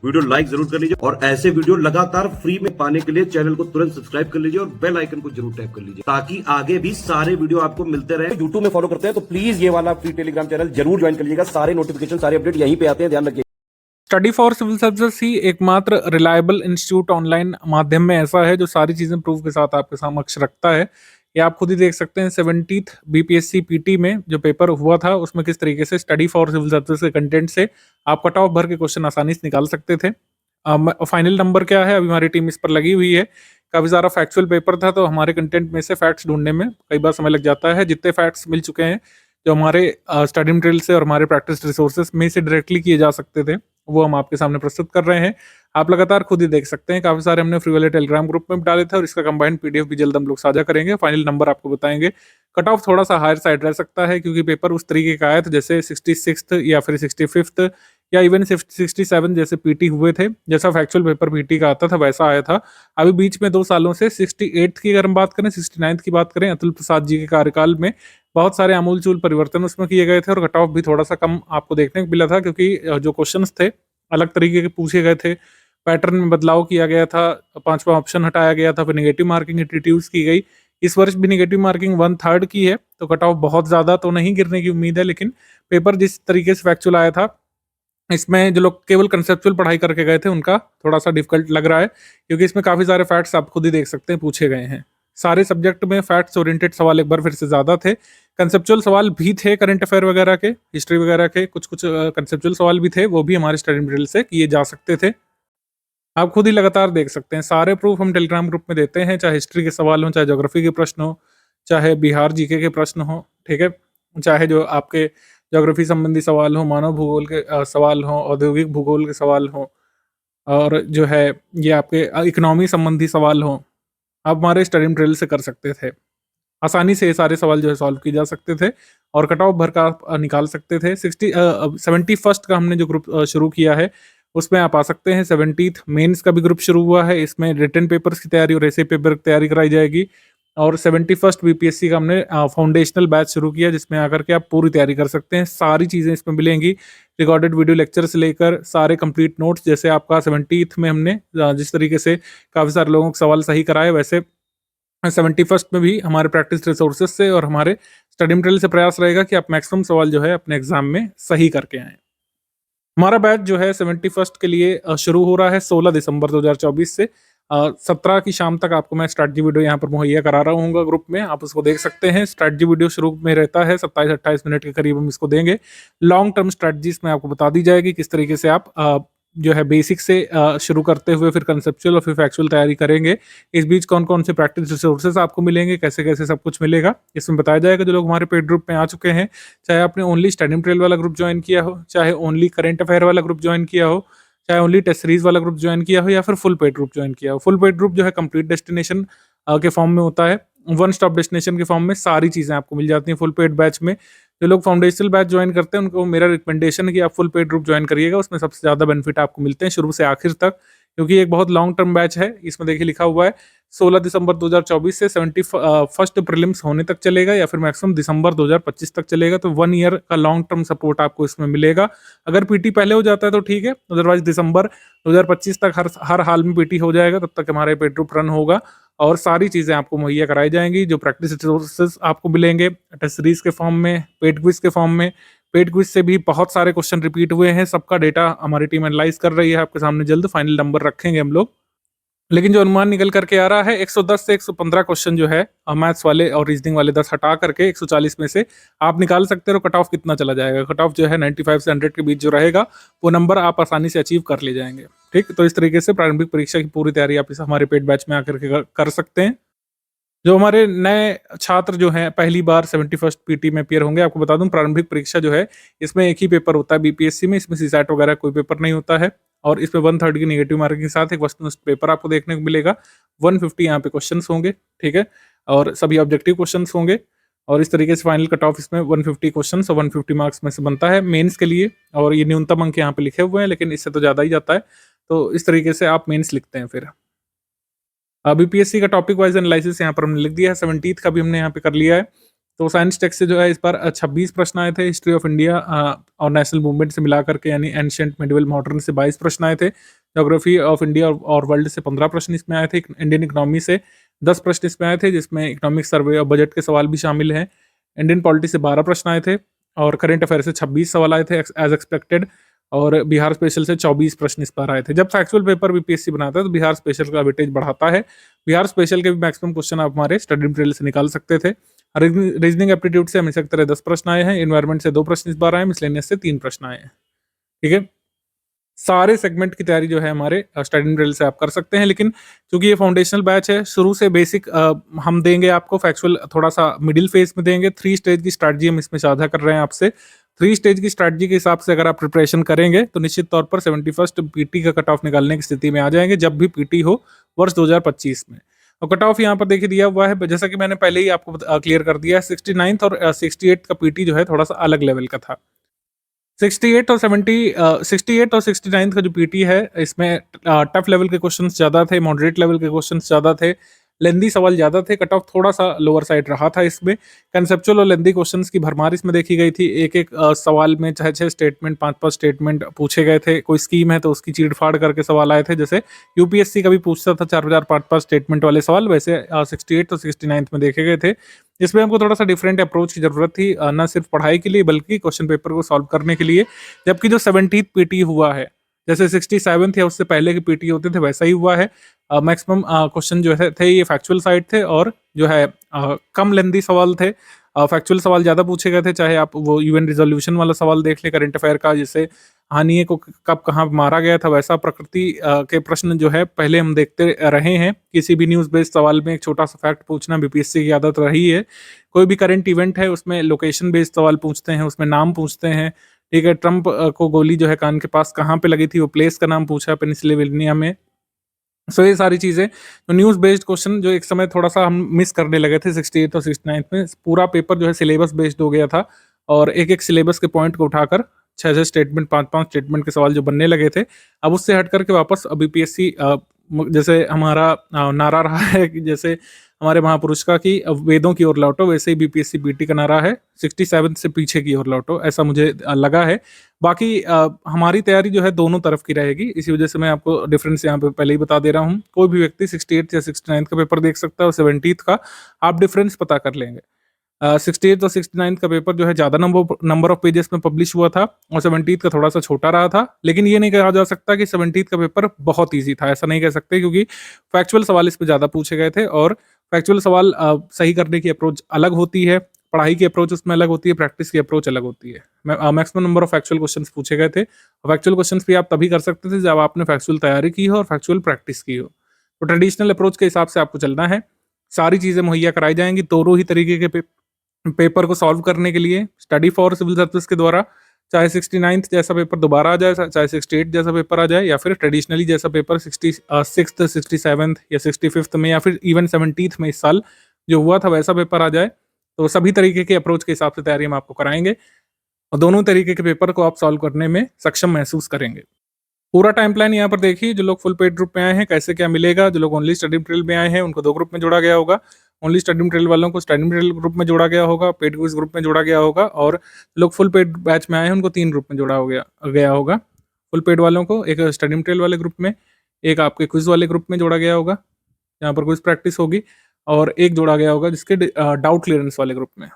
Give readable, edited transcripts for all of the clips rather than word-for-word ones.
Video like जरूर कर लीजिए और ऐसे वीडियो लगातार फ्री में पाने के लिए चैनल को तुरंत सब्सक्राइब कर लीजिए और बेल आइकन को जरूर टैप कर लीजिए ताकि आगे भी सारे वीडियो आपको मिलते रहे। यूट्यूब में फॉलो करते हैं तो प्लीज ये वाला फ्री टेलीग्राम चैनल जरूर ज्वाइन कर लीजिएगा। सारे नोटिफिकेशन सारे अपडेट यहीं पे आते हैं, ध्यान रखिए। स्टडी फॉर सिविल सर्विसेज ही एकमात्र रिलायबल इंस्टीट्यूट ऑनलाइन माध्यम में ऐसा है जो सारी चीजें प्रूफ के साथ आपके समक्ष रखता है। ये आप खुद ही देख सकते हैं 70th बीपीएससी पीटी में जो पेपर हुआ था उसमें किस तरीके से स्टडी फॉर सिविल सर्विसेज के कंटेंट से आप कट ऑफ भर के क्वेश्चन आसानी से निकाल सकते थे। फाइनल नंबर क्या है, अभी हमारी टीम इस पर लगी हुई है। काफ़ी सारा फैक्चुअल पेपर था तो हमारे कंटेंट में से फैक्ट्स ढूंढने में कई बार समय लग जाता है। जितने फैक्ट्स मिल चुके हैं जो हमारे स्टडी मटेरियल से और हमारे प्रैक्टिस रिसोर्सेज में से डायरेक्टली किए जा सकते थे वो हम आपके सामने प्रस्तुत कर रहे हैं। आप लगातार खुद ही देख सकते हैं, काफी सारे हमने फ्री वाले टेलीग्राम ग्रुप में डाले थे और इसका कंबाइंड पीडीएफ भी जल्द हम लोग साझा करेंगे। फाइनल नंबर आपको बताएंगे। कट ऑफ थोड़ा सा हायर साइड रह सकता है क्योंकि पेपर उस तरीके का आया था जैसे 66th या फिर 65th या इवन 67 जैसे पीटी हुए थे। जैसा फैक्चुअल पेपर पीटी का आता था वैसा आया था। अभी बीच में 2 सालों से 68th की अगर हम बात करें, 69th की बात करें, अतुल प्रसाद जी के कार्यकाल में बहुत सारे आमूलचूल परिवर्तन उसमें किए गए थे और कट ऑफ भी थोड़ा सा कम आपको देखने को मिला था क्योंकि जो क्वेश्चंस थे अलग तरीके के पूछे गए थे। पैटर्न में बदलाव किया गया था, 5वां ऑप्शन हटाया गया था, फिर नेगेटिव मार्किंग इंट्रोड्यूस की गई। इस वर्ष भी नेगेटिव मार्किंग 1/3 की है तो कट ऑफ बहुत ज़्यादा तो नहीं गिरने की उम्मीद है। लेकिन पेपर जिस तरीके से फैक्चुअल आया था इसमें जो लोग केवल कंसेप्चुअल पढ़ाई करके गए थे उनका थोड़ा सा डिफिकल्ट लग रहा है क्योंकि इसमें काफ़ी सारे फैक्ट्स आप खुद ही देख सकते हैं पूछे गए हैं। सारे सब्जेक्ट में फैक्ट्स ओरिएंटेड सवाल एक बार फिर से ज़्यादा थे। कंसेप्चुअल सवाल भी थे, करंट अफेयर वगैरह के, हिस्ट्री वगैरह के कुछ कुछ कंसेप्चुअल सवाल भी थे, वो भी हमारे स्टडी मटेरियल से किए जा सकते थे। आप खुद ही लगातार देख सकते हैं सारे प्रूफ हम टेलीग्राम ग्रुप में देते हैं, चाहे हिस्ट्री के सवाल हो, चाहे ज्योग्राफी के प्रश्न हो, चाहे बिहार जीके के प्रश्न हो, ठीक है, चाहे जो आपके ज्योग्राफी संबंधी सवाल हो, मानव भूगोल के सवाल हो, औद्योगिक भूगोल के सवाल हो, और जो है ये आपके इकोनॉमी संबंधी सवाल हो, आप हमारे स्टडी मटेरियल से कर सकते थे। आसानी से ये सारे सवाल जो है सॉल्व किए जा सकते थे और कट ऑफ भर का आप निकाल सकते थे। 71st का हमने जो ग्रुप शुरू किया है उसमें आप आ सकते हैं। 70th मेंस का भी ग्रुप शुरू हुआ है, इसमें रिटन पेपर्स की तैयारी और ऐसे पेपर की तैयारी कराई जाएगी। और 71st बीपीएससी का हमने फाउंडेशनल बैच शुरू किया जिसमें आकर के आप पूरी तैयारी कर सकते हैं। सारी चीज़ें इसमें मिलेंगी, रिकॉर्डेड वीडियो लेक्चर से लेकर सारे कंप्लीट नोट्स। जैसे आपका 70th में हमने जिस तरीके से काफ़ी सारे लोगों के सवाल सही कराए, वैसे 71st में भी हमारे प्रैक्टिस रिसोर्सेज से और हमारे स्टडी मटेरियल से प्रयास रहेगा कि आप मैक्सिमम सवाल जो है अपने एग्जाम में सही करके आएँ। हमारा बैच जो है 71st के लिए शुरू हो रहा है 16 दिसंबर 2024 से। 17 की शाम तक आपको मैं स्ट्रैटेजी वीडियो यहाँ पर मुहैया करा रहा हूँ ग्रुप में, आप उसको देख सकते हैं। स्ट्रैटेजी वीडियो शुरू में रहता है 27-28 मिनट के करीब हम इसको देंगे। लॉन्ग टर्म स्ट्रैटेजीज में आपको बता दी जाएगी किस तरीके से आप जो है बेसिक से शुरू करते हुए फिर कंसेप्चुअल और फिर फैक्चुअल तैयारी करेंगे। इस बीच कौन कौन से प्रैक्टिस रिसोर्सेज आपको मिलेंगे, कैसे कैसे सब कुछ मिलेगा इसमें बताया जाएगा। जो लोग हमारे पेड ग्रुप में आ चुके हैं, चाहे आपने ओनली स्टडी मटेरियल वाला ग्रुप ज्वाइन किया हो, चाहे ओनली करंट अफेयर वाला ग्रुप ज्वाइन किया हो, चाहे ओनली टेस्ट सीरीज वाला ग्रुप ज्वाइन किया हो या फिर फुल पेड ग्रुप ज्वाइन किया हो। फुल पेड ग्रुप जो है कंप्लीट डेस्टिनेशन के फॉर्म में होता है, वन स्टॉप डेस्टिनेशन के फॉर्म में सारी चीज़ें आपको मिल जाती हैं फुल पेड बैच में। जो लोग फाउंडेशनल बैच ज्वाइन करते हैं उनको मेरा रिकमेंडेशन है कि आप फुल पेड ग्रुप ज्वाइन करिएगा, उसमें सबसे ज़्यादा बेनिफिट आपको मिलते हैं शुरू से आखिर तक, क्योंकि एक बहुत लॉन्ग टर्म बैच है। इसमें देखिए लिखा हुआ है 16 दिसंबर 2024 से 71st प्रीलिम्स होने तक चलेगा या फिर मैक्सिमम दिसंबर 2025 तक चलेगा। तो 1 ईयर का लॉन्ग टर्म सपोर्ट आपको इसमें मिलेगा। अगर पीटी पहले हो जाता है तो ठीक है, अदरवाइज दिसंबर 2025 तक हर हाल में पीटी हो जाएगा, तब तक हमारे पेड ग्रुप रन होगा और सारी चीज़ें आपको मुहैया कराई जाएंगी। जो प्रैक्टिस रिसोर्सेज आपको मिलेंगे टेस्ट सीरीज के फॉर्म में, पेड क्विज के फॉर्म में। पेड क्विज से भी बहुत सारे क्वेश्चन रिपीट हुए हैं, सबका डेटा हमारी टीम एनालाइज कर रही है। आपके सामने जल्द फाइनल नंबर रखेंगे हम लोग, लेकिन जो अनुमान निकल करके आ रहा है 110 से 115 क्वेश्चन जो है मैथ्स वाले और रीजनिंग वाले 10 हटा करके 140 में से आप निकाल सकते हो। कट ऑफ कितना चला जाएगा, कट ऑफ जो है 95 से 100 के बीच जो रहेगा वो नंबर आप आसानी से अचीव कर ले जाएंगे। ठीक, तो इस तरीके से प्रारंभिक परीक्षा की पूरी तैयारी आप इस हमारे पेड बैच में आकर के कर सकते हैं। जो हमारे नए छात्र जो हैं पहली बार 71st पीटी में अपीयर होंगे, आपको बता दूं प्रारंभिक परीक्षा जो है इसमें एक ही पेपर होता है बीपीएससी में, इसमें सीसैट वगैरह कोई पेपर नहीं होता है और इसमें 1/3 की नेगेटिव मार्किंग के साथ एक वस्तुनिष्ठ पेपर आपको देखने को मिलेगा। 150 यहाँ पे क्वेश्चंस होंगे, ठीक है, और सभी ऑब्जेक्टिव क्वेश्चंस होंगे और इस तरीके से फाइनल कट ऑफ इसमें 150 क्वेश्चन और 150 मार्क्स में से बनता है मेंस के लिए। और ये न्यूनतम अंक यहाँ पे लिखे हुए हैं लेकिन इससे तो ज़्यादा ही जाता है, तो इस तरीके से आप मेंस लिखते हैं। फिर बीपीएससी का टॉपिक वाइज एनालिसिस यहाँ पर हमने लिख दिया है, 70th का भी हमने यहाँ पे कर लिया है। तो साइंस टेक्स्ट से जो है इस बार 26 प्रश्न आए थे, हिस्ट्री ऑफ इंडिया और नेशनल मूवमेंट से मिला करके यानी एंशिएंट, मिडिवल, मॉडर्न से 22 प्रश्न आए थे। ज्योग्राफी ऑफ इंडिया और वर्ल्ड से 15 प्रश्न इसमें आए थे। इंडियन इकोनॉमी से 10 प्रश्न इसमें आए थे, जिसमें इकोनॉमिक सर्वे और बजट के सवाल भी शामिल हैं। इंडियन पॉलिटी से 12 प्रश्न आए थे और करंट अफेयर से 26 सवाल आए थे एज एक्सपेक्टेड। और बिहार स्पेशल से 24 प्रश्न इस बार आए थे। जब फैक्चुअल पेपर बीपीएससी बनाता है तो बिहार स्पेशल का वेटेज बढ़ाता है। बिहार स्पेशल के भी मैक्सिमम क्वेश्चन आप हमारे स्टडी मटेरियल से निकाल सकते थे। रीजनिंग एप्टीट्यूड से हमेशा की तरह 10 प्रश्न आए हैं। एनवायरमेंट से 2 प्रश्न इस बार आए, मिसलेनियस से 3 प्रश्न आए हैं। ठीक है, सारे सेगमेंट की तैयारी जो है हमारे स्टडी मटेरियल से आप कर सकते हैं। लेकिन चूंकि ये फाउंडेशनल बैच है, शुरू से बेसिक हम देंगे आपको, फैक्चुअल थोड़ा सा मिडिल फेज में देंगे। 3 स्टेज की स्ट्रैटेजी हम इसमें साझा कर रहे हैं आपसे। 3 स्टेज की स्ट्रैटेजी के हिसाब से अगर आप प्रिपरेशन करेंगे तो निश्चित तौर पर 71st पीटी का कट ऑफ निकालने की स्थिति में आ जाएंगे, जब भी पीटी हो वर्ष 2025 में। और कट ऑफ यहाँ पर देखिए दिया हुआ है, जैसा कि मैंने पहले ही आपको क्लियर कर दिया है। 69th और 68 का पीटी जो है थोड़ा सा अलग लेवल का था। 68 और 69 का जो पीटी है, इसमें टफ लेवल के क्वेश्चंस ज़्यादा थे, मॉडरेट लेवल के क्वेश्चंस ज़्यादा थे, लेंदी सवाल ज़्यादा थे, कट ऑफ थोड़ा सा लोअर साइड रहा था। इसमें कंसेप्चुअल और लेंदी क्वेश्चंस की भरमार इसमें देखी गई थी। एक एक सवाल में 6 स्टेटमेंट, 5 स्टेटमेंट पूछे गए थे। कोई स्कीम है तो उसकी चीड़ फाड़ करके सवाल आए थे, जैसे यूपीएससी कभी पूछता था 4 5 स्टेटमेंट वाले सवाल, वैसे 68 और 69 में देखे गए थे। इसमें हमको थोड़ा सा डिफरेंट अप्रोच की जरूरत थी, न सिर्फ पढ़ाई के लिए बल्कि क्वेश्चन पेपर को सॉल्व करने के लिए। जबकि जो 70th पीटी हुआ है, जैसे 67 या उससे पहले के पीटी होते थे वैसा ही हुआ है। मैक्सिमम क्वेश्चन जो थे ये फैक्चुअल साइड थे और जो है कम लेंदी सवाल थे। फैक्चुअल सवाल ज़्यादा पूछे गए थे, चाहे आप वो यूएन रिजोल्यूशन वाला सवाल देख ले, करंट अफेयर का, जैसे हानिए को कब कहाँ मारा गया था, वैसा प्रकृति के प्रश्न जो है पहले हम देखते रहे हैं। किसी भी न्यूज़ बेस्ड सवाल में एक छोटा सा फैक्ट पूछना बीपीएससी की आदत रही है। कोई भी करंट इवेंट है उसमें लोकेशन बेस्ड सवाल पूछते हैं, उसमें नाम पूछते हैं। ठीक है, ट्रंप को गोली जो है कान के पास कहाँ पे लगी थी, वो प्लेस का नाम पूछा पेनिसिल्वेनिया में। सो ये सारी चीज़ें तो न्यूज़ बेस्ड क्वेश्चन जो एक समय थोड़ा सा हम मिस करने लगे थे 68 और 69 में। पूरा पेपर जो है सिलेबस बेस्ड हो गया था और एक एक सिलेबस के पॉइंट को उठाकर 6 स्टेटमेंट, 5 स्टेटमेंट के सवाल जो बनने लगे थे, अब उससे हट करके वापस बीपीएससी जैसे हमारा नारा रहा है कि जैसे हमारे महापुरुष का कि वेदों की ओर लौटो, वैसे ही बीपीएससी पीटी का नारा है 67 से पीछे की ओर लौटो, ऐसा मुझे लगा है। बाकी हमारी तैयारी जो है दोनों तरफ की रहेगी, इसी वजह से मैं आपको डिफरेंस यहाँ पे पहले ही बता दे रहा हूँ। कोई भी व्यक्ति 68 या 69 का पेपर देख सकता है और 70th का आप डिफरेंस पता कर लेंगे। 68 और 69 का पेपर जो है ज़्यादा नंबर ऑफ पेजेस में पब्लिश हुआ था और 70th का थोड़ा सा छोटा रहा था। लेकिन ये नहीं कहा जा सकता कि 70th का पेपर बहुत ईजी था, ऐसा नहीं कह सकते, क्योंकि फैक्चुअल सवाल इस पर ज़्यादा पूछे गए थे और फैक्चुअल सवाल सही करने की अप्रोच अलग होती है, पढ़ाई की अप्रोच उसमें अलग होती है, प्रैक्टिस की अप्रोच अलग होती है। Maximum number of factual questions पूछे गए थे। फैक्चुअल क्वेश्चंस भी आप तभी कर सकते थे जब आपने फैक्चुअल तैयारी की हो और फैक्चुअल प्रैक्टिस की हो। तो ट्रेडिशनल अप्रोच के हिसाब से आपको चलना है, सारी चीज़ें मुहैया कराई जाएंगी दोनों ही तरीके के पेपर को सॉल्व करने के लिए। स्टडी फॉर सिविल सर्विस के द्वारा चाहे 69th जैसा पेपर दोबारा आ जाए, चाहे 68 जैसा पेपर आ जाए, या फिर ट्रेडिशनली जैसा पेपर 66th, 67th या 65th में या फिर इवन 70th में इस साल जो हुआ था वैसा पेपर आ जाए, तो सभी तरीके के अप्रोच के हिसाब से तैयारी हम आपको कराएंगे और दोनों तरीके के पेपर को आप सॉल्व करने में सक्षम महसूस करेंगे। पूरा टाइम प्लान यहाँ पर देखिए, जो लोग फुल पेड ग्रुप में आए हैं कैसे क्या मिलेगा, जो लोग ओनली स्टडी मटेरियल में आए हैं उनको 2 ग्रुप में जोड़ा गया होगा, ओनली स्टडी मटेरियल वालों को स्टडी मटेरियल ग्रुप में जोड़ा गया होगा, पेड क्विज ग्रुप में जोड़ा गया होगा, और लोग फुल पेड बैच में आए हैं उनको 3 ग्रुप में जोड़ा गया होगा। फुल पेड वालों को एक स्टडी मटेरियल वाले ग्रुप में, एक आपके क्विज वाले ग्रुप में जोड़ा गया होगा जहाँ पर क्विज प्रैक्टिस होगी, और एक जोड़ा गया होगा जिसके डाउट क्लियरेंस वाले ग्रुप में।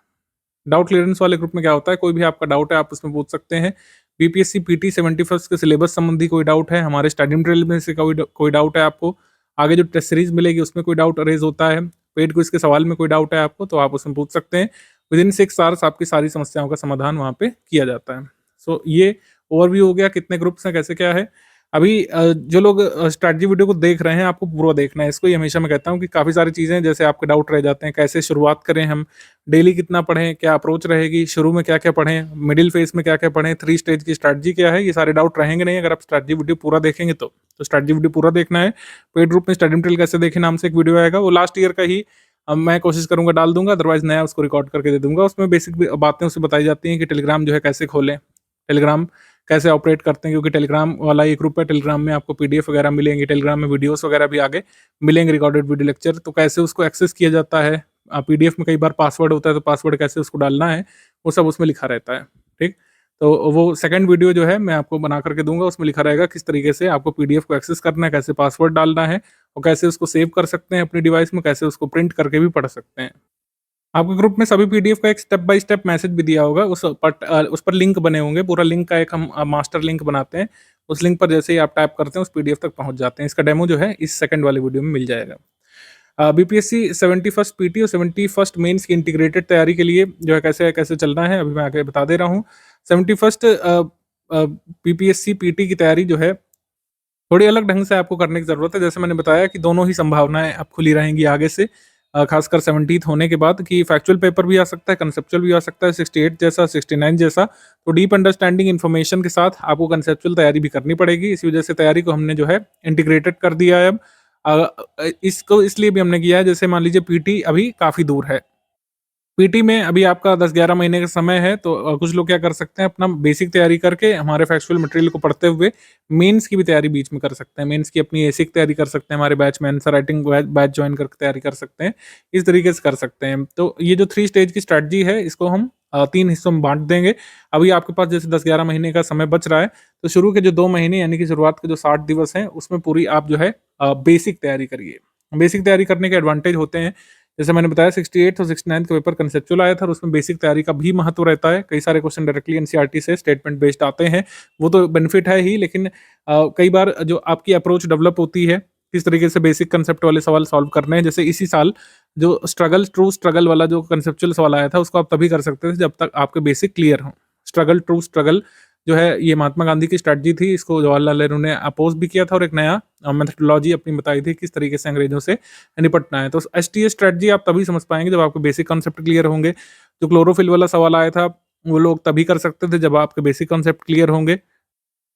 डाउट क्लियरेंस वाले ग्रुप में क्या होता है, कोई भी आपका डाउट है आप उसमें पूछ सकते हैं। बीपीएससी पीटी 71st के सिलेबस संबंधी कोई डाउट है, हमारे स्टडी मटेरियल में से कोई डाउट है आपको, आगे जो टेस्ट सीरीज मिलेगी उसमें कोई डाउट अरेज होता है, पेड क्विज के सवाल में कोई डाउट है आपको तो आप उसमें पूछ सकते हैं। विदिन 6 आवर्स आपकी सारी समस्याओं का समाधान वहाँ पे किया जाता है। सो ये ओवरव्यू हो गया कितने ग्रुप्स हैं, कैसे क्या है। अभी जो लोग स्ट्रैटेजी वीडियो को देख रहे हैं आपको पूरा देखना है इसको, ये हमेशा मैं कहता हूँ कि काफ़ी सारी चीज़ें जैसे आपके डाउट रह जाते हैं, कैसे शुरुआत करें हम, डेली कितना पढ़ें, क्या अप्रोच रहेगी, शुरू में क्या क्या पढ़ें, मिडिल फेज में क्या क्या पढ़ें, 3 स्टेज की स्ट्रैटेजी क्या है, ये सारे डाउट रहेंगे नहीं अगर आप स्ट्रैटेजी वीडियो पूरा देखेंगे तो स्ट्रैटेजी वीडियो पूरा देखना है। पेड ग्रुप में स्टडी मटेरियल कैसे देखें नाम से एक वीडियो आएगा, वो लास्ट ईयर का ही मैं कोशिश करूंगा डाल दूंगा, अदरवाइज नया उसको रिकॉर्ड करके दे दूंगा। उसमें बेसिक बातें उससे बताई जाती हैं कि टेलीग्राम जो है कैसे खोलें, टेलीग्राम कैसे ऑपरेट करते हैं, क्योंकि टेलीग्राम वाला एक ग्रुप है, टेलीग्राम में आपको पीडीएफ वगैरह मिलेंगे, टेलीग्राम में वीडियोस वगैरह भी आगे मिलेंगे, रिकॉर्डेड वीडियो लेक्चर, तो कैसे उसको एक्सेस किया जाता है, पीडीएफ में कई बार पासवर्ड होता है, तो पासवर्ड कैसे उसको डालना है, वो सब उसमें लिखा रहता है, ठीक? तो वो सेकंड वीडियो जो है मैं आपको बना करके दूँगा, उसमें लिखा रहेगा किस तरीके से आपको पीडीएफ को एक्सेस करना है, कैसे पासवर्ड डालना है और कैसे उसको सेव कर सकते हैं अपने डिवाइस में, कैसे उसको प्रिंट करके भी पढ़ सकते हैं। आपके ग्रुप में सभी पीडीएफ का एक स्टेप बाय स्टेप मैसेज भी दिया होगा, उस पर लिंक बने होंगे, पूरा लिंक का एक हम मास्टर लिंक बनाते हैं, उस लिंक पर जैसे ही आप टैप करते हैं उस पीडीएफ तक पहुँच जाते हैं। इसका डेमो जो है इस सेकंड वाले वीडियो में मिल जाएगा। बीपीएससी 71st पीटी और 71st मेंस की इंटीग्रेटेड तैयारी के लिए जो है कैसे कैसे चलना है, अभी मैं आगे बता दे रहा हूँ। 71st बीपीएससी पीटी की तैयारी जो है थोड़ी अलग ढंग से आपको करने की ज़रूरत है। जैसे मैंने बताया कि दोनों ही संभावनाएँ अब खुली रहेंगी आगे से, खासकर 70th होने के बाद, कि फैक्चुअल पेपर भी आ सकता है, कंसेप्चुअल भी आ सकता है, 68 जैसा, 69 जैसा। तो डीप अंडरस्टैंडिंग इन्फॉर्मेशन के साथ आपको कंसेप्चुअल तैयारी भी करनी पड़ेगी। इसी वजह से तैयारी को हमने जो है इंटीग्रेटेड कर दिया है अब। इसको इसलिए भी हमने किया है, जैसे मान लीजिए पीटी अभी काफ़ी दूर है। पीटी में अभी आपका 10-11 महीने का समय है, तो कुछ लोग क्या कर सकते हैं, अपना बेसिक तैयारी करके हमारे फैक्चुअल मटेरियल को पढ़ते हुए मेंस की भी तैयारी बीच में कर सकते हैं। मेंस की अपनी एसिक तैयारी कर सकते हैं, हमारे बैच में आंसर राइटिंग बैच ज्वाइन करके तैयारी कर सकते हैं। इस तरीके से कर सकते हैं। तो ये जो 3 स्टेज की स्ट्रैटेजी है, इसको हम 3 हिस्सों में बाँट देंगे। अभी आपके पास जैसे 10-11 महीने का समय बच रहा है, तो शुरू के जो 2 महीने यानी कि शुरुआत के जो 60 दिवस हैं, उसमें पूरी आप जो है बेसिक तैयारी करिए। बेसिक तैयारी करने के एडवांटेज होते हैं, जैसे मैंने बताया 68 और 69 का पेपर कंसेप्चुअल आया था और उसमें बेसिक तैयारी का भी महत्व रहता है। कई सारे क्वेश्चन डायरेक्टली एनसीईआरटी से स्टेटमेंट बेस्ड आते हैं, वो तो बेनिफिट है ही, लेकिन कई बार जो आपकी अप्रोच डेवलप होती है, किस तरीके से बेसिक कंसेप्ट वाले सवाल सॉल्व करने हैं। जैसे इसी साल जो ट्रू स्ट्रगल वाला जो कंसेप्चुअल सवाल आया था, उसको आप तभी कर सकते थे जब तक आपके बेसिक क्लियर हों। ट्रू स्ट्रगल जो है, ये महात्मा गांधी की स्ट्रैटेजी थी, इसको जवाहरलाल नेहरू ने अपोज भी किया था और एक नया मेथोडोलॉजी अपनी बताई थी किस तरीके से अंग्रेजों से निपटना है। तो एसटीएस स्ट्रैटेजी आप तभी समझ पाएंगे जब आपके बेसिक कॉन्सेप्ट क्लियर होंगे। जो क्लोरोफिल वाला सवाल आया था, वो लोग तभी कर सकते थे जब आपके बेसिक कॉन्सेप्ट क्लियर होंगे।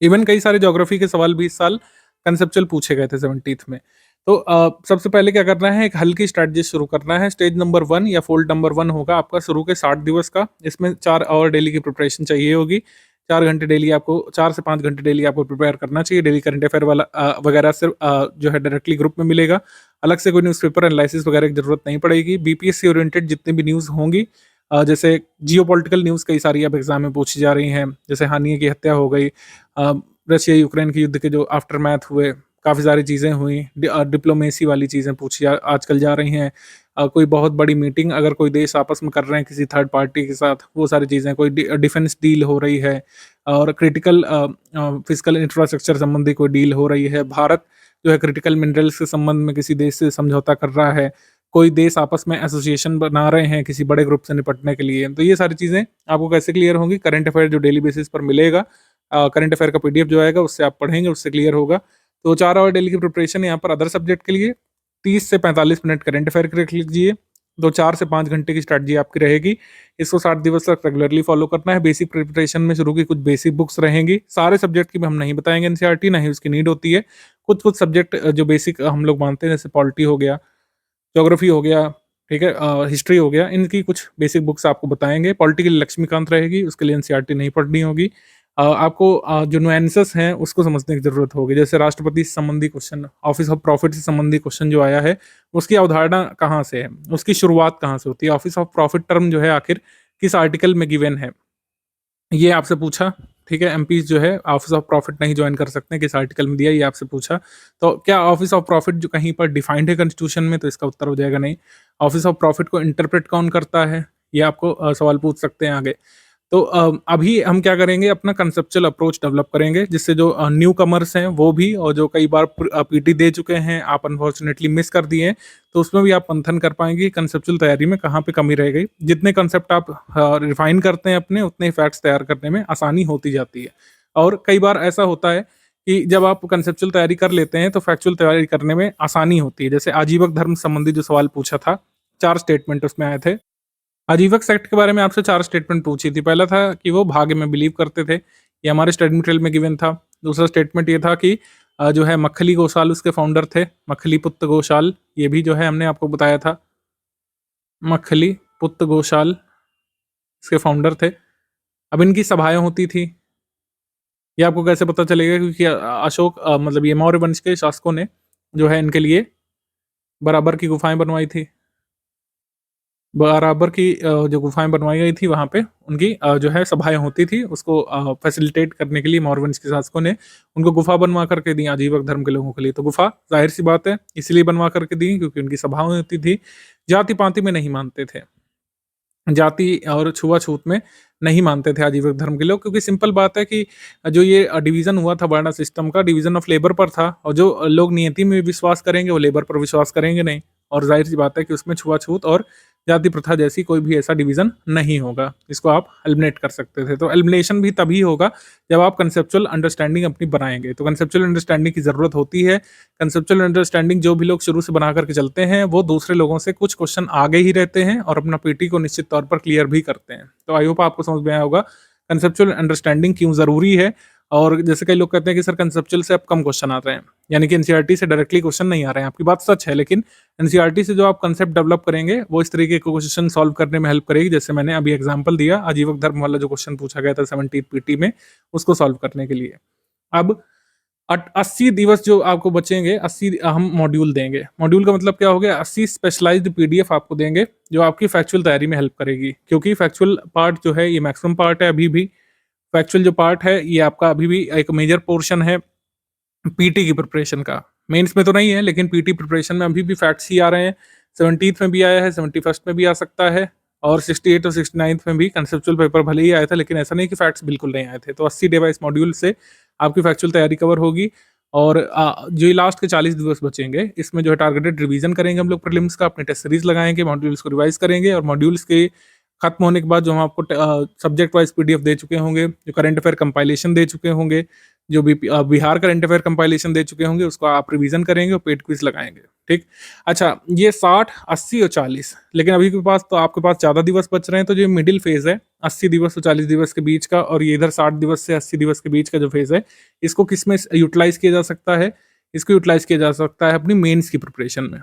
इवन कई सारे ज्योग्राफी के सवाल भी इस साल कंसेप्चुअल पूछे गए थे 70th में। तो सबसे पहले क्या करना है, एक हल्की स्ट्रैटेजी शुरू करना है। स्टेज नंबर 1 या फोल्ड नंबर 1 होगा आपका शुरू के 60 दिवस का। इसमें 4 आवर डेली की प्रिपरेशन चाहिए होगी। 4 घंटे डेली आपको, 4 से 5 घंटे डेली आपको प्रिपेयर करना चाहिए। डेली करंट अफेयर वाला वगैरह सिर्फ जो है डायरेक्टली ग्रुप में मिलेगा। अलग से कोई न्यूज़पेपर एनालिसिस वगैरह की जरूरत नहीं पड़ेगी। बीपीएससी ओरिएंटेड जितनी भी न्यूज़ होंगी, जैसे जियोपॉलिटिकल न्यूज़ कई सारी अब एग्जाम में पूछी जा रही हैं, जैसे हानिया की हत्या हो गई, रशिया यूक्रेन के युद्ध के जो आफ्टर मैथ हुए, काफ़ी सारी चीज़ें हुई, डिप्लोमेसी वाली चीज़ें पूछी आजकल जा रही हैं। कोई बहुत बड़ी मीटिंग अगर कोई देश आपस में कर रहे हैं किसी थर्ड पार्टी के साथ, वो सारी चीज़ें, कोई डिफेंस डील हो रही है और क्रिटिकल फिजिकल इंफ्रास्ट्रक्चर संबंधी कोई डील हो रही है। भारत जो है क्रिटिकल मिनरल्स के संबंध में किसी देश से समझौता कर रहा है। कोई देश आपस में एसोसिएशन बना रहे हैं किसी बड़े ग्रुप से निपटने के लिए। तो ये सारी चीज़ें आपको कैसे क्लियर होंगी, करंट अफेयर जो डेली बेसिस पर मिलेगा, करंट अफेयर का पीडीएफ जो आएगा उससे आप पढ़ेंगे, उससे क्लियर होगा। तो 4 आवर डेली की प्रिपरेशन यहाँ पर अदर सब्जेक्ट के लिए, 30 से 45 मिनट करंट अफेयर के रख लीजिए। तो 4 से 5 घंटे की स्ट्रैटेजी आपकी रहेगी। इसको 60 दिवस तक रेगुलरली फॉलो करना है। बेसिक प्रिपरेशन में शुरू की कुछ बेसिक बुक्स रहेंगी। सारे सब्जेक्ट की भी हम नहीं बताएंगे एनसीईआरटी, ना ही उसकी नीड होती है। कुछ सब्जेक्ट जो बेसिक हम लोग मानते हैं, जैसे पॉलिटी हो गया, ज्योग्राफी हो गया, ठीक है, हिस्ट्री हो गया, इनकी कुछ बेसिक बुक्स आपको बताएंगे। पॉलिटी के लिए लक्ष्मीकांत रहेगी, उसके लिए एनसीईआरटी नहीं पढ़नी होगी। आपको जो नुएंसेस हैं उसको समझने की जरूरत होगी। जैसे राष्ट्रपति से संबंधी क्वेश्चन, ऑफिस ऑफ प्रॉफिट से संबंधी क्वेश्चन जो आया है, उसकी अवधारणा कहाँ से है, उसकी शुरुआत कहाँ से होती है, ऑफिस ऑफ प्रॉफिट टर्म जो है आखिर किस आर्टिकल में गिवन है, ये आपसे पूछा। ठीक है, एमपीज जो है ऑफिस ऑफ प्रॉफिट नहीं ज्वाइन कर सकते, किस आर्टिकल में दिया, ये आपसे पूछा। तो क्या ऑफिस ऑफ प्रॉफिट जो कहीं पर डिफाइंड है कॉन्स्टिट्यूशन में, तो इसका उत्तर हो जाएगा नहीं। ऑफिस ऑफ प्रॉफिट को इंटरप्रेट कौन करता है, ये आपको सवाल पूछ सकते हैं आगे। तो अभी हम क्या करेंगे, अपना कंसेप्चुअल अप्रोच डेवलप करेंगे, जिससे जो न्यू कमर्स हैं वो भी, और जो कई बार पीटी दे चुके हैं, आप अनफॉर्चुनेटली मिस कर दिए हैं, तो उसमें भी आप मंथन कर पाएंगे कंसेप्चुअल तैयारी में कहाँ पे कमी रह गई। जितने कंसेप्ट आप रिफाइन करते हैं अपने, उतने ही फैक्ट्स तैयार करने में आसानी होती जाती है। और कई बार ऐसा होता है कि जब आप कंसेप्चुअल तैयारी कर लेते हैं तो फैक्चुअल तैयारी करने में आसानी होती है। जैसे आजीवक धर्म संबंधी जो सवाल पूछा था, 4 स्टेटमेंट उसमें आए थे। आजीवक सेक्ट के बारे में आपसे 4 स्टेटमेंट पूछी थी। पहला था कि वो भाग्य में बिलीव करते थे, ये हमारे स्टडी मटेरियल में गिवन था। दूसरा स्टेटमेंट ये था कि जो है मक्खली गोशाल उसके फाउंडर थे, मक्खली पुत्र गोशाल, ये भी जो है हमने आपको बताया था, मक्खली पुत्र गोशाल इसके फाउंडर थे। अब इनकी सभाएं होती थी, ये आपको कैसे पता चलेगा, क्योंकि अशोक मतलब ये मौर्य वंश के शासकों ने जो है इनके लिए बराबर की गुफाएं बनवाई थी। बराबर की जो गुफाएँ बनवाई गई थी वहाँ पे उनकी जो है सभाएँ होती थी, उसको फैसिलिटेट करने के लिए मौर्यवंश के शासकों ने उनको गुफा बनवा कर के दी आजीवक धर्म के लोगों के लिए। तो गुफा ज़ाहिर-सी बात है इसलिए बनवा कर के दी क्योंकि उनकी सभाएँ होती थी, जाति-पाति में नहीं मानते थे। जाति और छुआ-छूत में नहीं मानते थे आजीविक धर्म के लोग, क्योंकि सिंपल बात है कि जो ये डिवीज़न हुआ था वर्ण सिस्टम का, डिवीज़न ऑफ लेबर पर था और जो लोग नियति में विश्वास करेंगे वो लेबर पर विश्वास करेंगे नहीं, और ज़ाहिर-सी बात है कि उसमें छुआ-छूत और जाति प्रथा जैसी कोई भी ऐसा डिवीज़न नहीं होगा। इसको आप एलिमिनेट कर सकते थे। तो एलिमिनेशन भी तभी होगा जब आप कंसेप्चुअल अंडरस्टैंडिंग अपनी बनाएँगे। तो कंसेप्चुअल अंडरस्टैंडिंग की ज़रूरत होती है। कंसेप्चुअल अंडरस्टैंडिंग जो भी लोग शुरू से बना करके चलते हैं, वो दूसरे लोगों से कुछ क्वेश्चन आगे ही रहते हैं और अपना पीटी को निश्चित तौर पर क्लियर भी करते हैं। तो आई होप आपको समझ में आया होगा कंसेप्चुअल अंडरस्टैंडिंग क्यों ज़रूरी है। और जैसे कई लोग कहते हैं कि सर कंसेप्चुअल से अब कम क्वेश्चन आ रहे हैं, यानी कि एनसीईआरटी से डायरेक्टली क्वेश्चन नहीं आ रहे हैं। आपकी बात सच है, लेकिन एनसीईआरटी से जो आप कंसेप्ट डेवलप करेंगे, वो इस तरीके के क्वेश्चन सॉल्व करने में हेल्प करेगी, जैसे मैंने अभी एग्जांपल दिया आजीवक धर्म वाला जो क्वेश्चन पूछा गया था 17th पीटी में, उसको सॉल्व करने के लिए। अब 80 दिवस जो आपको बचेंगे, 80 हम मॉड्यूल देंगे। मॉड्यूल का मतलब क्या हो गया? 80 स्पेशलाइज्ड पीडीएफ आपको देंगे, जो आपकी फैक्चुअल तैयारी में हेल्प करेगी। क्योंकि फैक्चुअल पार्ट जो है, ये मैक्सिमम पार्ट है अभी भी। फैक्चुअल जो पार्ट है, ये आपका अभी भी एक मेजर पोर्शन है पीटी की प्रिपरेशन का। मेंस में तो नहीं है, लेकिन पीटी प्रिपरेशन में अभी भी फैक्ट्स ही आ रहे हैं। 17th में भी आया है, 71st में भी आ सकता है, और 68 और 69th में भी कंसेप्चुअल पेपर भले ही आया था, लेकिन ऐसा नहीं कि फैक्ट्स बिल्कुल नहीं आए थे। तो 80 डे वाइज मॉड्यूल से आपकी फैक्चुअल तैयारी कवर होगी। और जो ये लास्ट के 40 दिवस बचेंगे, इसमें जो है टारगेटेड रिवीजन करेंगे हम लोग प्रीलिम्स का, अपने टेस्ट सीरीज लगाएंगे, मॉड्यूल्स को रिवाइज करेंगे, और मॉड्यूल्स के खत्म होने के बाद जो हम आपको सब्जेक्ट वाइज पीडीएफ दे चुके होंगे, जो करंट अफेयर कंपाइलेशन दे चुके होंगे, जो भी बिहार करंट अफेयर कंपाइलेशन दे चुके होंगे, उसको आप रिवीजन करेंगे और पेड क्विज लगाएंगे। ठीक। अच्छा, ये 60, 80 और 40, लेकिन अभी के पास तो आपके पास ज़्यादा दिवस बच रहे हैं। तो जो मिडिल फेज है 80 दिवस और 40 दिवस के बीच का, और ये इधर 60 दिवस से 80 दिवस के बीच का जो फेज है, इसको किस में यूटिलाइज किया जा सकता है? इसको यूटिलाइज किया जा सकता है अपनी मेंस की प्रिपरेशन में।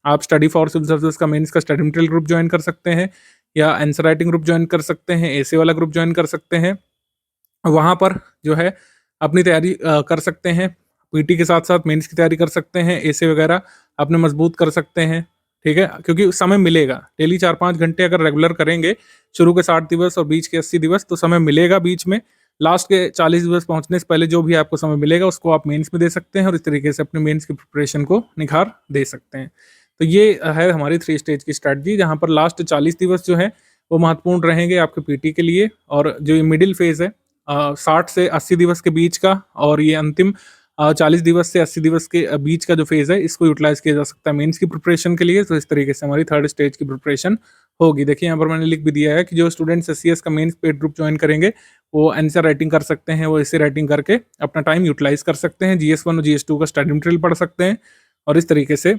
आप स्टडी फॉर सिविल सर्विसेज का मेंस का स्टडी मटेरियल ग्रुप ज्वाइन कर सकते हैं, या आंसर राइटिंग ग्रुप ज्वाइन कर सकते हैं, ऐसे वाला ग्रुप ज्वाइन कर सकते हैं। वहाँ पर जो है अपनी तैयारी कर सकते हैं। पीटी के साथ-साथ मेंस की तैयारी कर सकते हैं, ऐसे वगैरह अपने मजबूत कर सकते हैं, ठीक है? क्योंकि समय मिलेगा, डेली 4-5 घंटे अगर रेगुलर करेंगे, शुरू के 60 दिवस और बीच के 80 दिवस, तो समय मिलेगा बीच में। लास्ट के 40 दिवस पहुँचने से पहले जो भी आपको समय मिलेगा, उसको आप मेंस में दे सकते हैं और इस तरीके से अपने मेंस की प्रिपरेशन को निखार दे सकते हैं। तो ये है हमारी 3 स्टेज की स्ट्रैटेजी, जहाँ पर लास्ट 40 दिवस जो हैं, वो महत्वपूर्ण रहेंगे आपके पीटी के लिए, और जो ये मिडिल फेज़ है 60 से 80 दिवस के बीच का, और ये अंतिम 40 दिवस से 80 दिवस के बीच का जो फेज़ है, इसको यूटिलाइज़ किया जा सकता है मेंस की प्रिपरेशन के लिए। तो इस तरीके से हमारी 3rd स्टेज की प्रिपरेशन होगी। देखिए यहाँ पर मैंने लिख भी दिया है कि जो स्टूडेंट्स एससीएस का मेंस पेड ग्रुप जॉइन करेंगे, वो आंसर राइटिंग कर सकते हैं, वो ऐसे राइटिंग करके अपना टाइम यूटिलाइज़ कर सकते हैं, जीएस 1 और जीएस 2 का स्टडी मटेरियल पढ़ सकते हैं, और इस तरीके से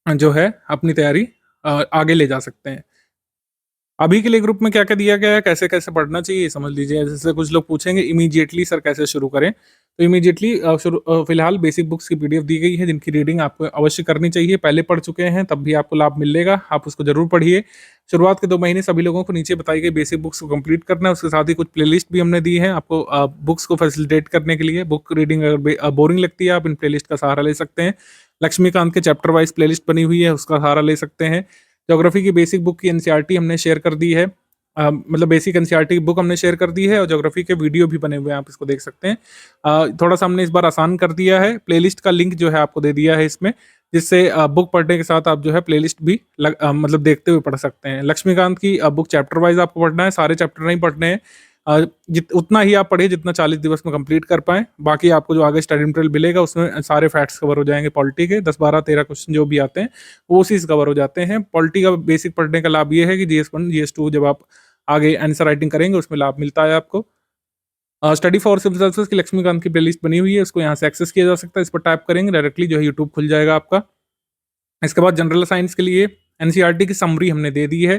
जो है अपनी तैयारी आगे ले जा सकते हैं। अभी के लिए ग्रुप में क्या-क्या दिया गया है, कैसे-कैसे पढ़ना चाहिए, ये समझ लीजिए। जैसे कुछ लोग पूछेंगे इमीडिएटली सर कैसे शुरू करें? तो इमीडिएटली फिलहाल बेसिक बुक्स की पीडीएफ दी गई है, जिनकी रीडिंग आपको अवश्य करनी चाहिए। पहले पढ़ चुके हैं तब भी आपको लाभ मिलेगा, आप उसको ज़रूर पढ़िए। शुरुआत के 2 महीने सभी लोगों को नीचे बताई गई बेसिक बुक्स को कंप्लीट करना है, उसके साथ ही कुछ प्लेलिस्ट भी हमने दी है आपको बुक्स को फैसिलिटेट करने के लिए। बुक रीडिंग अगर बोरिंग लगती है, आप इन प्लेलिस्ट का सहारा ले सकते हैं। लक्ष्मीकांत के चैप्टर वाइज़ प्लेलिस्ट बनी हुई है, उसका सहारा ले सकते हैं। ज्योग्राफी की बेसिक बुक की एनसीईआरटी हमने शेयर कर दी है। मतलब बेसिक एनसीईआरटी की बुक हमने शेयर कर दी है, और ज्योग्राफी के वीडियो भी बने हुए हैं, आप इसको देख सकते हैं। थोड़ा-सा हमने इस बार आसान कर दिया है, प्लेलिस्ट का लिंक जो है आपको दे दिया है इसमें, जिससे बुक पढ़ने के साथ आप जो है प्लेलिस्ट भी मतलब देखते हुए पढ़ सकते हैं। लक्ष्मीकांत की बुक चैप्टर वाइज़ आपको पढ़ना है, सारे चैप्टर नहीं पढ़ने हैं। उतना ही आप पढ़िए जितना 40 दिवस में कंप्लीट कर पाएँ। बाकी आपको जो आगे स्टडी मटेरियल मिलेगा, उसमें सारे फैक्ट्स कवर हो जाएँगे पॉलिटी के, 10, 12, 13 क्वेश्चन जो भी आते हैं, वो उसी से कवर हो जाते हैं। पॉलिटी का बेसिक पढ़ने का लाभ ये है कि जीएस 1, जीएस 2 जब आप आगे आंसर राइटिंग करेंगे, उसमें लाभ मिलता है आपको। स्टडी फॉर सिविल सर्विसेज की लक्ष्मीकांत की प्लेलिस्ट बनी हुई है, उसको यहाँ से एक्सेस किया जा सकता है। इस पर टैप करेंगे डायरेक्टली जो है यूट्यूब खुल जाएगा आपका। इसके बाद जनरल साइंस के लिए एनसीईआरटी की समरी हमने दे दी है,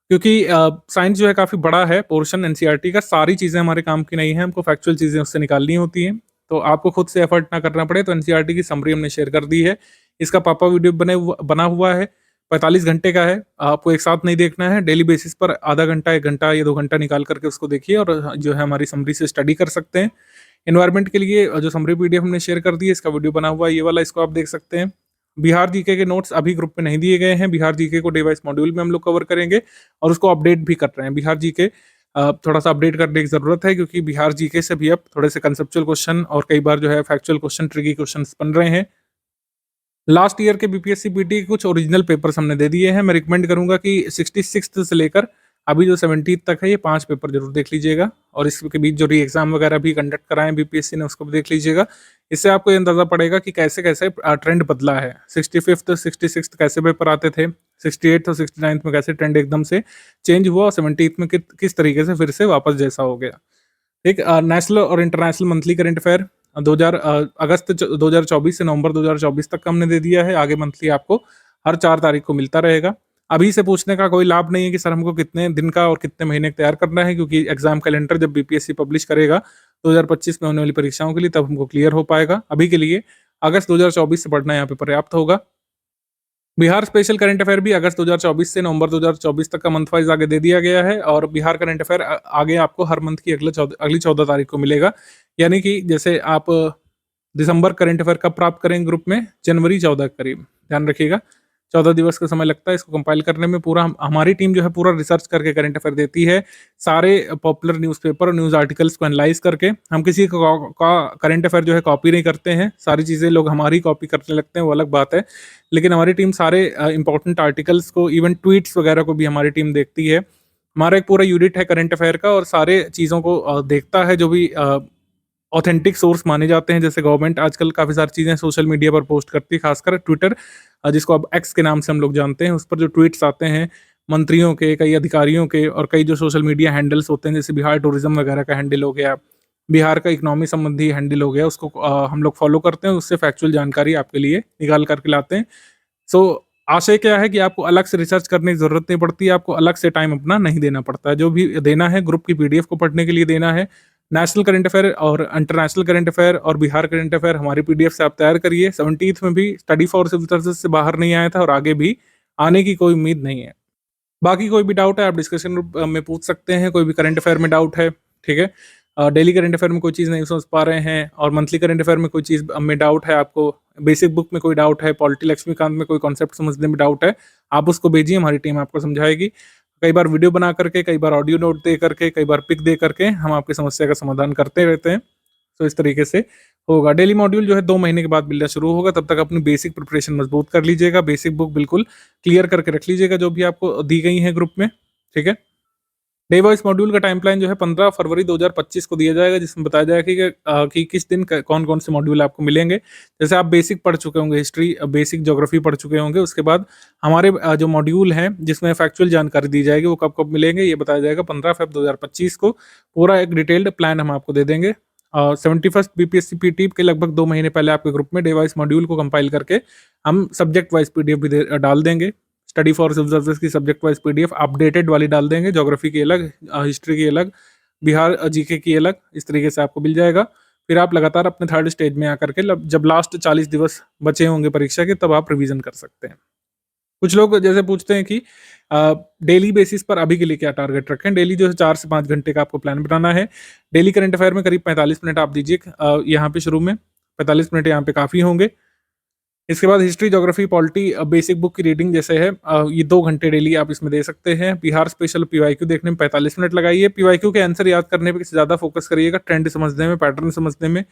क्योंकि साइंस जो है काफ़ी बड़ा है पोर्शन एनसीईआरटी का, सारी चीज़ें हमारे काम की नहीं है, हमको फैक्चुअल चीज़ें उससे निकालनी होती हैं। तो आपको खुद से एफर्ट ना करना पड़े, तो एनसीईआरटी की समरी हमने शेयर कर दी है। इसका पापा वीडियो बना हुआ है, 45 घंटे का है। आपको एक साथ नहीं देखना है, डेली बेसिस पर आधा घंटा, 1 घंटा या 2 घंटा निकाल करके उसको देखिए, और जो है हमारी समरी से स्टडी कर सकते हैं। एनवायरनमेंट के लिए जो समरी पीडीएफ हमने शेयर कर दी है, इसका वीडियो बना हुआ है ये वाला, इसको आप देख सकते हैं। बिहार जीके के नोट्स अभी ग्रुप में नहीं दिए गए हैं। बिहार जीके को डे वाइज मॉड्यूल में हम लोग कवर करेंगे और उसको अपडेट भी कर रहे हैं। बिहार जीके थोड़ा सा अपडेट करने की जरूरत है, क्योंकि बिहार जीके से भी अब थोड़े से कंसेप्चुअल क्वेश्चन और कई बार जो है फैक्चुअल क्वेश्चन, ट्रिकी क्वेश्चन बन रहे हैं। लास्ट ईयर के बीपीएससी पीटी के कुछ ओरिजिनल पेपर्स हमने दे दिए हैं। मैं रिकमेंड करूंगा कि 66 से लेकर अभी जो 70 तक है, ये 5 पेपर जरूर देख लीजिएगा, और इसके बीच जो री एग्जाम वगैरह भी कंडक्ट कराएं बीपीएससी ने, उसको भी देख लीजिएगा। इससे आपको ये अंदाजा पड़ेगा कि कैसे कैसे ट्रेंड बदला है। 65th 66th कैसे पेपर आते थे, 68th और 69th में कैसे ट्रेंड एकदम से चेंज हुआ, और 70th में किस तरीके से फिर से वापस जैसा हो गया। ठीक, नेशनल और इंटरनेशनल मंथली करंट अफेयर 2024 से नवंबर 2024 तक का हमने दे दिया है। आगे मंथली आपको हर 4 तारीख को मिलता रहेगा। अभी से पूछने का कोई लाभ नहीं है कि सर हमको कितने दिन का और कितने महीने का तैयार करना है, क्योंकि एग्जाम कैलेंडर जब बीपीएससी पब्लिश करेगा 2025 में होने वाली परीक्षाओं के लिए, तब हमको क्लियर हो पाएगा। अभी के लिए अगस्त 2024 से पढ़ना यहाँ पे पर्याप्त होगा। बिहार स्पेशल करंट अफेयर भी अगस्त 2024 से नवंबर 2024 तक का मंथ वाइज आगे दे दिया गया है, और बिहार करंट अफेयर आगे आपको हर मंथ की अगली 14 तारीख को मिलेगा। यानी कि जैसे आप दिसंबर करंट अफेयर कब प्राप्त करेंगे ग्रुप में, जनवरी 14 के करीब, ध्यान रखिएगा। 14 दिवस का समय लगता है इसको कंपाइल करने में। पूरा हमारी टीम जो है पूरा रिसर्च करके करंट अफेयर देती है, सारे पॉपुलर न्यूज़पेपर और न्यूज़ आर्टिकल्स को एनालाइज करके। हम किसी का करंट अफेयर जो है कॉपी नहीं करते हैं, सारी चीज़ें लोग हमारी कॉपी करने लगते हैं, वो अलग बात है। लेकिन हमारी टीम सारे इंपॉर्टेंट आर्टिकल्स को, इवन ट्वीट्स वगैरह को भी हमारी टीम देखती है। हमारा एक पूरा यूनिट है करंट अफेयर का, और सारे चीज़ों को देखता है जो भी ऑथेंटिक सोर्स माने जाते हैं। जैसे गवर्नमेंट आजकल काफ़ी सारी चीज़ें सोशल मीडिया पर पोस्ट करती है, खासकर ट्विटर, जिसको अब एक्स के नाम से हम लोग जानते हैं। उस पर जो ट्वीट्स आते हैं मंत्रियों के, कई अधिकारियों के, और कई जो सोशल मीडिया हैंडल्स होते हैं, जैसे बिहार टूरिज्म वगैरह का हैंडल हो गया, बिहार का इकोनॉमी संबंधी हैंडल हो गया, उसको हम लोग फॉलो करते हैं। उससे फैक्चुअल जानकारी आपके लिए निकाल करके लाते हैं। सो आशय क्या है कि आपको अलग से रिसर्च करने की ज़रूरत नहीं पड़ती, आपको अलग से टाइम अपना नहीं देना पड़ता है। जो भी देना है ग्रुप की पीडीएफ को पढ़ने के लिए देना है। नेशनल करंट अफेयर और इंटरनेशनल करंट अफेयर और बिहार करंट अफेयर हमारी पीडीएफ से आप तैयार करिए। 70th में भी स्टडी फॉर सिविल सर्विसेज से बाहर नहीं आया था, और आगे भी आने की कोई उम्मीद नहीं है। बाकी कोई भी डाउट है आप डिस्कशन ग्रुप में पूछ सकते हैं। कोई भी करंट अफेयर में डाउट है, ठीक है, डेली करंट अफेयर में कोई चीज़ नहीं समझ पा रहे हैं, और मंथली करंट अफेयर में कोई चीज़ में डाउट है, आपको बेसिक बुक में कोई डाउट है, पॉलिटी लक्ष्मीकांत में कोई कॉन्सेप्ट समझने में डाउट है, आप उसको भेजिए, हमारी टीम आपको समझाएगी। कई बार वीडियो बना करके, कई बार ऑडियो नोट दे करके, कई बार पिक दे करके हम आपकी समस्या का समाधान करते रहते हैं। तो इस तरीके से होगा। डेली मॉड्यूल जो है 2 महीने के बाद मिलना शुरू होगा। तब तक अपनी बेसिक प्रिपरेशन मजबूत कर लीजिएगा, बेसिक बुक बिल्कुल क्लियर करके रख लीजिएगा जो भी आपको दी गई है ग्रुप में, ठीक है। डे वाइज मॉड्यूल का टाइम प्लान जो है 15 फरवरी 2025 को दिया जाएगा, जिसमें बताया जाएगा कि किस दिन कौन कौन से मॉड्यूल आपको मिलेंगे। जैसे आप बेसिक पढ़ चुके होंगे, हिस्ट्री, बेसिक ज्योग्राफी पढ़ चुके होंगे, उसके बाद हमारे जो मॉड्यूल हैं जिसमें फैक्चुअल जानकारी दी जाएगी, वो कब कब मिलेंगे ये बताया जाएगा। 15 फरवरी 2025 को पूरा एक डिटेल्ड प्लान हम आपको दे देंगे। 71st बीपीएससी पीटी के लगभग 2 महीने पहले आपके ग्रुप में डे वाइज मॉड्यूल को कंपाइल करके हम सब्जेक्ट वाइज पीडीएफ भी डाल देंगे। स्टडी फॉर सिविल सर्विसेज की सब्जेक्ट वाइज पीडीएफ अपडेटेड वाली डाल देंगे, ज्योग्राफी की अलग, हिस्ट्री की अलग, बिहार जीके की अलग, इस तरीके से आपको मिल जाएगा। फिर आप लगातार अपने 3rd स्टेज में आकर के जब लास्ट 40 दिवस बचे होंगे परीक्षा के, तब आप रिवीजन कर सकते हैं। कुछ लोग जैसे पूछते हैं कि डेली बेसिस पर अभी के लिए क्या टारगेट रखें। डेली जो है 4 से 5 घंटे का आपको प्लान बनाना है। डेली करंट अफेयर में करीब 45 मिनट आप दीजिए, यहाँ पे शुरू में 45 मिनट यहाँ पे काफ़ी होंगे। इसके बाद history, geography, polity, basic book की रीडिंग जैसे है, ये 2 घंटे डेली आप इसमें दे सकते हैं। बिहार स्पेशल पीवाईक्यू देखने में 45 मिनट लगाइए। पीवाईक्यू के आंसर याद करने पे ज़्यादा फोकस करिएगा, ट्रेंड समझने में, पैटर्न समझने में,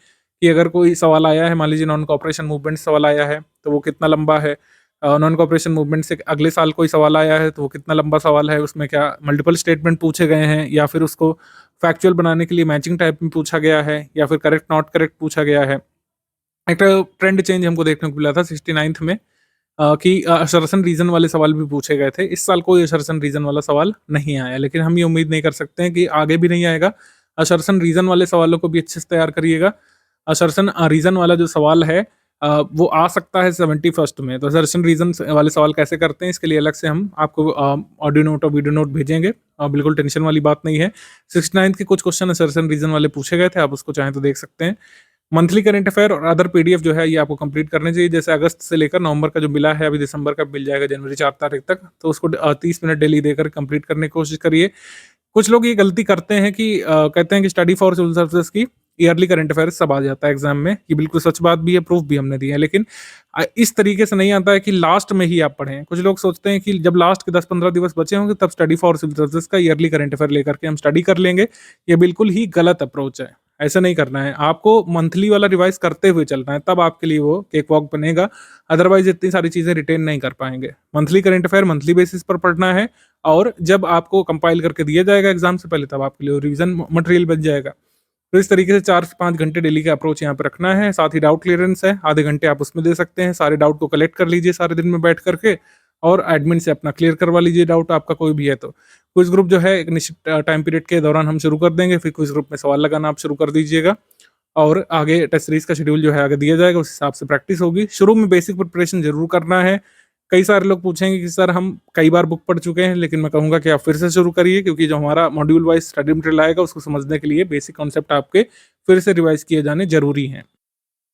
कि अगर कोई सवाल आया है, मान लीजिए नॉन कॉपरेशन मूवमेंट सवाल आया है तो वो कितना लंबा है, नॉन कॉपरेशन मूवमेंट से अगले साल कोई सवाल आया है तो वो कितना लंबा सवाल है, उसमें क्या मल्टीपल स्टेटमेंट पूछे गए हैं, या फिर उसको फैक्चुअल बनाने के लिए मैचिंग टाइप में पूछा गया है, या फिर करेक्ट नॉट करेक्ट पूछा गया है। एक ट्रेंड चेंज हमको देखने को मिला था 69th में, कि असर्शन रीजन वाले सवाल भी पूछे गए थे। इस साल कोई असर्शन रीजन वाला सवाल नहीं आया, लेकिन हम ये उम्मीद नहीं कर सकते हैं कि आगे भी नहीं आएगा। असर्शन रीजन वाले सवालों को भी अच्छे से तैयार करिएगा। असर्शन रीजन वाला जो सवाल है वो आ सकता है 71st में। तो असर्शन रीजन वाले सवाल कैसे करते हैं, इसके लिए अलग से हम आपको ऑडियो नोट और वीडियो नोट भेजेंगे, बिल्कुल टेंशन वाली बात नहीं है। 69th के कुछ क्वेश्चन असर्शन रीजन वाले पूछे गए थे, आप उसको चाहें तो देख सकते हैं। मंथली करंट अफेयर और अदर पीडीएफ जो है ये आपको कंप्लीट करने चाहिए। जैसे अगस्त से लेकर नवंबर का जो मिला है, अभी दिसंबर का मिल जाएगा जनवरी 4 तारीख तक, तो उसको 30 मिनट डेली देकर कंप्लीट करने की कोशिश करिए। कुछ लोग ये गलती करते हैं कि कहते हैं कि स्टडी फॉर सिविल सर्विसेज की ईयरली करंट अफेयर्स सब आ जाता है एग्जाम में। ये बिल्कुल सच बात भी है, प्रूफ भी हमने दिया है। लेकिन इस तरीके से नहीं आता है कि लास्ट में ही आप पढ़ें। कुछ लोग सोचते हैं कि जब लास्ट के 10-15 दिवस बचे होंगे तब स्टडी फॉर सिविल सर्विसेज का ईयरली करंट अफेयर लेकर के हम स्टडी कर लेंगे। ये बिल्कुल ही गलत अप्रोच है। ऐसा नहीं करना है। आपको मंथली वाला रिवाइज करते हुए चलना है, तब आपके लिए वो केक वॉक बनेगा। अदरवाइज इतनी सारी चीजें रिटेन नहीं कर पाएंगे। Monthly current affair monthly basis पर पढ़ना है, और जब आपको कंपाइल करके दिया जाएगा एग्जाम से पहले, तब आपके लिए रिवीजन मटेरियल बन जाएगा। तो इस तरीके से 4 से 5 घंटे डेली का अप्रोच यहाँ पे रखना है। साथ ही डाउट क्लियरेंस है, आधे घंटे आप उसमें दे सकते हैं। सारे डाउट को कलेक्ट कर लीजिए सारे दिन में बैठ करके, और एडमिन से अपना क्लियर करवा लीजिए डाउट आपका कोई भी है तो। क्विज ग्रुप जो है एक निश्चित टाइम पीरियड के दौरान हम शुरू कर देंगे, फिर क्विज ग्रुप में सवाल लगाना आप शुरू कर दीजिएगा, और आगे टेस्ट सीरीज का शेड्यूल जो है आगे दिया जाएगा, उस हिसाब से प्रैक्टिस होगी। शुरू में बेसिक प्रिपरेशन जरूर करना है। कई सारे लोग पूछेंगे कि सर हम कई बार बुक पढ़ चुके हैं, लेकिन मैं कहूँगा कि आप फिर से शुरू करिए, क्योंकि जो हमारा मॉड्यूल वाइज स्टडी मटेरियल आएगा उसको समझने के लिए बेसिक कॉन्सेप्ट आपके फिर से रिवाइज किए जाने जरूरी हैं।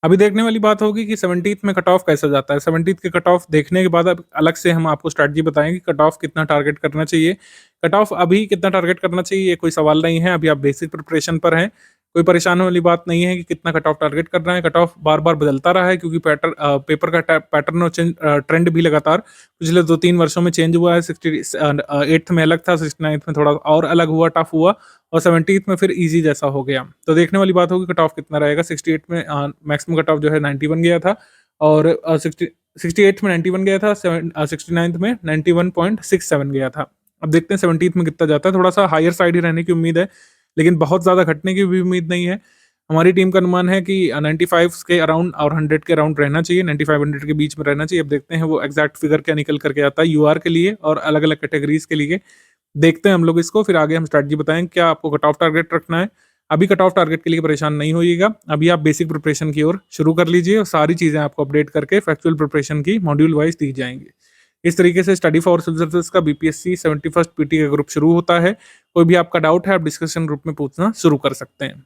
अभी देखने वाली बात होगी कि 17th में कट ऑफ कैसा जाता है। 17th के कट ऑफ देखने के बाद अब अलग से हम आपको स्ट्रैटेजी बताएंगे कट ऑफ कितना टारगेट करना चाहिए। कट ऑफ अभी कितना टारगेट करना चाहिए ये कोई सवाल नहीं है, अभी आप बेसिक प्रिपरेशन पर हैं। कोई परेशान होने वाली बात नहीं है कि कितना कट ऑफ टारगेट करना है। कट ऑफ बार बार बदलता रहा है, क्योंकि पेपर का पैटर्न और ट्रेंड भी लगातार पिछले 2-3 वर्षों में चेंज हुआ है। 68th में अलग था, 69th में थोड़ा और अलग हुआ, टफ हुआ, और 17th में फिर इजी जैसा हो गया। तो देखने वाली बात होगी कट ऑफ कितना रहेगा। 68 में मैक्सिमम कट ऑफ जो है 91 गया था, और 68 में 91 गया था, 69th में 91.67 गया था। अब देखते हैं 17th में कितना जाता है। थोड़ा सा हायर साइड ही रहने की उम्मीद है, लेकिन बहुत ज़्यादा घटने की भी उम्मीद नहीं है। हमारी टीम का अनुमान है कि 95 के अराउंड और 100 के अराउंड रहना चाहिए, 95-100 के बीच में रहना चाहिए। अब देखते हैं वो एग्जैक्ट फिगर क्या निकल करके आता है यूआर के लिए और अलग अलग कैटेगरीज के लिए। देखते हैं हम लोग इसको, फिर आगे हम स्ट्रैटेजी बताएंगे क्या आपको कट ऑफ टारगेट रखना है। अभी कट ऑफ टारगेट के लिए परेशान नहीं होइएगा, अभी आप बेसिक प्रिपरेशन की ओर शुरू कर लीजिए, और सारी चीज़ें आपको अपडेट करके फैक्चुअल प्रिपरेशन की मॉड्यूल वाइज दी जाएंगी। इस तरीके से स्टडी फॉर सिविल सर्विसेज का बीपीएससी 71st पीटी का ग्रुप शुरू होता है। कोई भी आपका डाउट है आप डिस्कशन ग्रुप में पूछना शुरू कर सकते हैं।